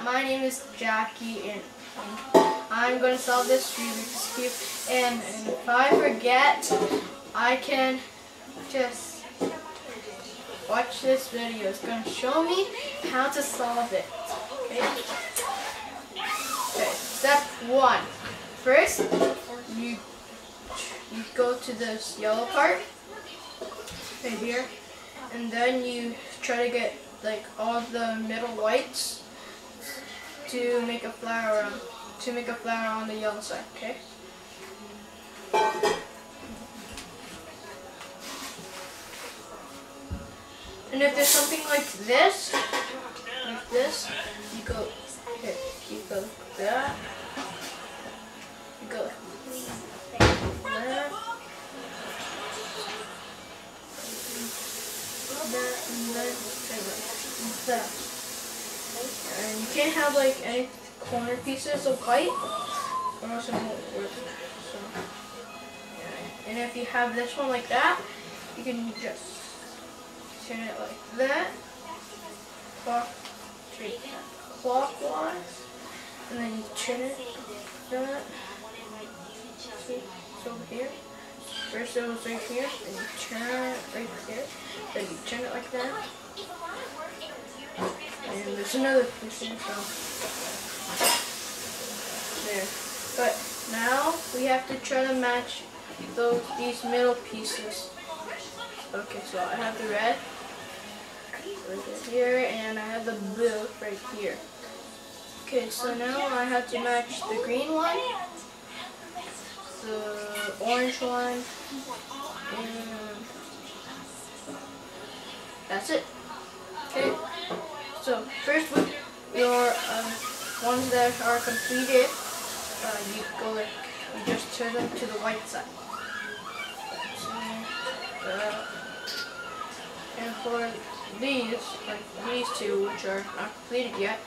my name is Jackie, and I'm going to solve this Rubik's Cube. And if I forget, I can just watch this video. It's going to show me how to solve it. Okay. Okay. Step 1. First, you go to this yellow part right here, and then you try to get like all the middle whites to make a flower on the yellow side. Okay. And if there's something like this, you go here. You go like that. You go like that. And then that. And you can't have like any corner pieces of white, or else it won't work. So, yeah. And if you have this one like that, you can just turn it like that, clockwise, and then you turn it like that. See, it's over here. First it was right here, then you turn it right here, then you turn it like that. And there's another piece here, so there. But now we have to try to match these middle pieces. Okay, so I have the red right here, and I have the blue right here. Okay, so now I have to match the green one, the orange one, and that's it. Okay, so first with your ones that are completed, you just turn them to the white side. And for these, like these two, which are not completed yet,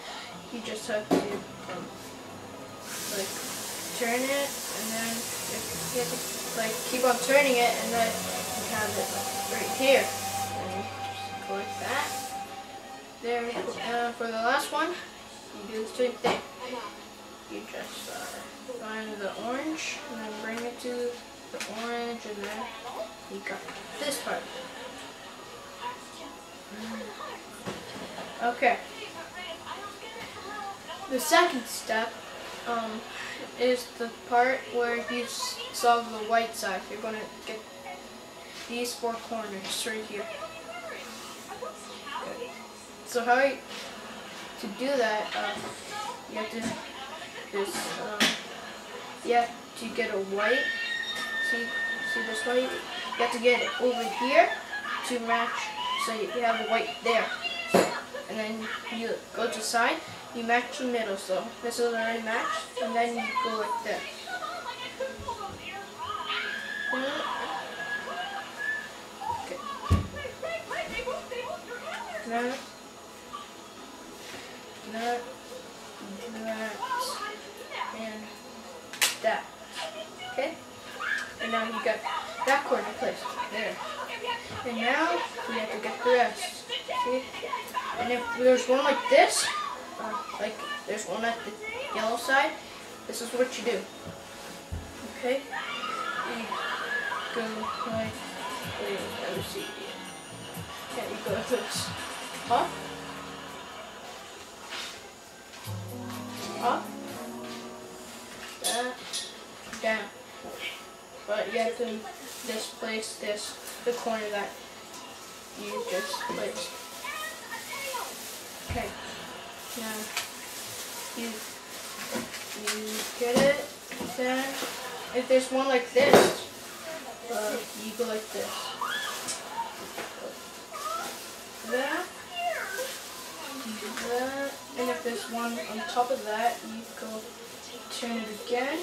you just have to like turn it, and then you have to like keep on turning it, and then you have it like, right here. And you just go like that. There. For the last one, you do the same thing. You just find the orange, and then bring it to the orange, and then you got this part. Okay. The second step is the part where you solve the white side. You're going to get these 4 corners right here. Okay. So to do that, you have to get a white. See this white? You have to get it over here to match. So you have a white there, and then you go to the side, you match the middle, so this is already matched, and then you go like this. Okay. That, and that. Okay? And now you got that corner placed there. And now we have to get the rest. See? And if there's one like this, like there's one at the yellow side, this is what you do. Okay? You go like, let me see. Yeah, you go like this. Up. Up. That. Down. But you have to displace the corner that you just placed. Okay. Now you get it. Then if there's one like this, you go like this. That. And if there's one on top of that, you go turn it again.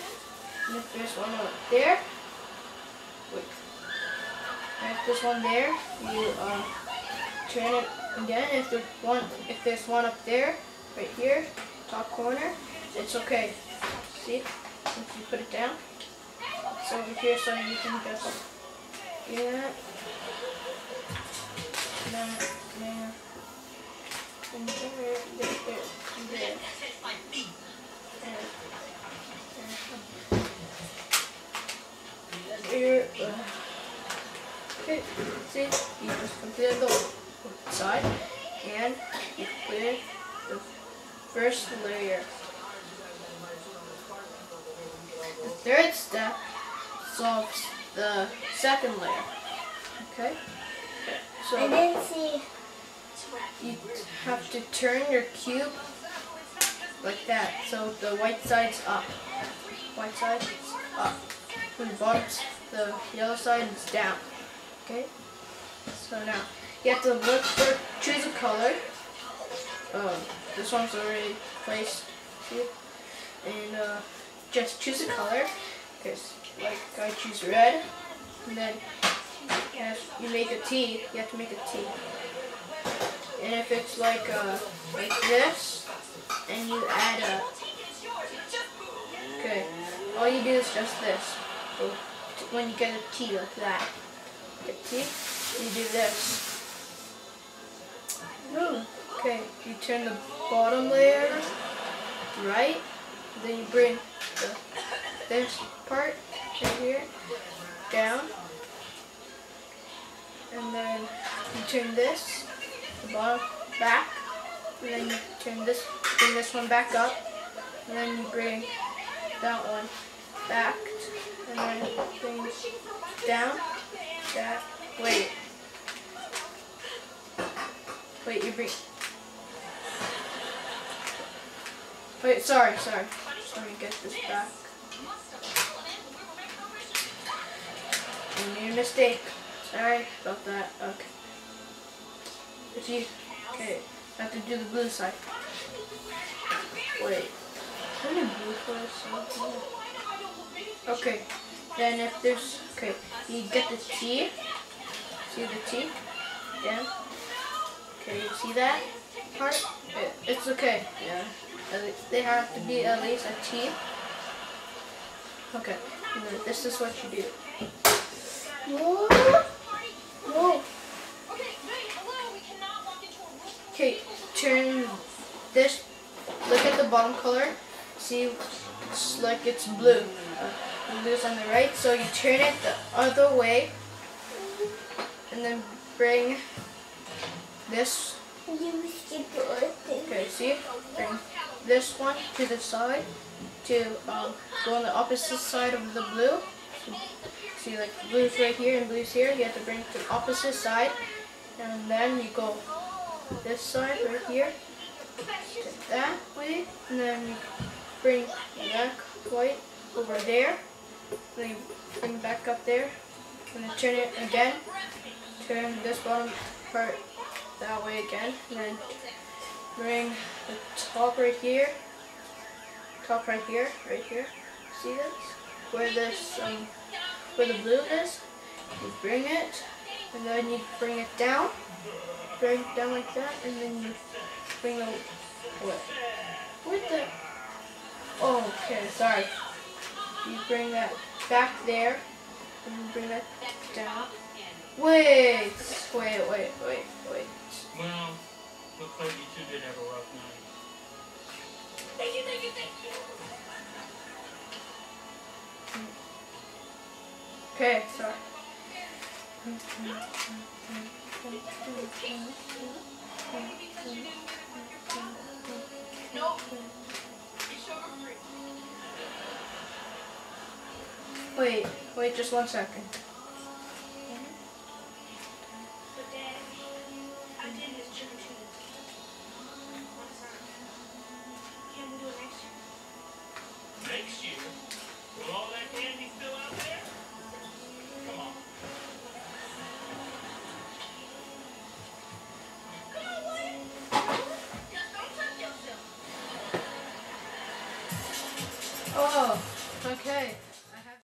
And if there's one up there, wait. And if there's one there, you turn it again. If there's one up there, right here, top corner, it's okay. See? Once you put it down, it's over here, so you can just do that. There, and there, there, there. side, and you clear the first layer. The third step solves the second layer. Okay? So I didn't see. you have to turn your cube like that, so the white side's up. White side is up. And the bottom, the yellow side is down. Okay? So now you have to look for, choose a color. This one's already placed. See? And just choose a color. Because like I choose red. And then you make a T. You have to make a T. And if it's like this, and you add a, okay, all you do is just this. So when you get a T like that, get a T, you do this. Okay, you turn the bottom layer right, then you bring this part right here down, and then you turn this, the bottom back, and then you turn this, bring this one back up, and then you bring that one back, and then bring down, that, wait, you bring, wait, sorry, let me get this back. I made a mistake, sorry about that, okay. If you, okay, I have to do the blue side. Wait, how many blue colors? Okay, then if there's, okay, you get the T, see the T, down. Okay, you see that part? It's okay, yeah. They have to be at least a T. Okay, and then this is what you do. Whoa. Okay, turn this, look at the bottom color, see it's like it's blue. Blue's on the right, so you turn it the other way, and then bring this, okay, see, bring this one to the side, to go on the opposite side of the blue. See, like blue's right here and blue's here, you have to bring it to the opposite side, and then you go this side right here, that way, and then you bring that white over there, then you bring it back up there, and then turn it again, turn this bottom part that way again, and then bring the top right here, right here, see this? Where this, where the blue is, you bring it, and then you bring it down like that, and then you bring the, what the, oh, okay, sorry. You bring that back there, and you bring that down. Wait. Well, looks like you two did have a rough night. Thank you. Okay, sorry. No. Wait, just 1 second. Next year, will all that candy still out there? Come on. Come on, Wyatt. Just don't touch yourself. Oh, okay.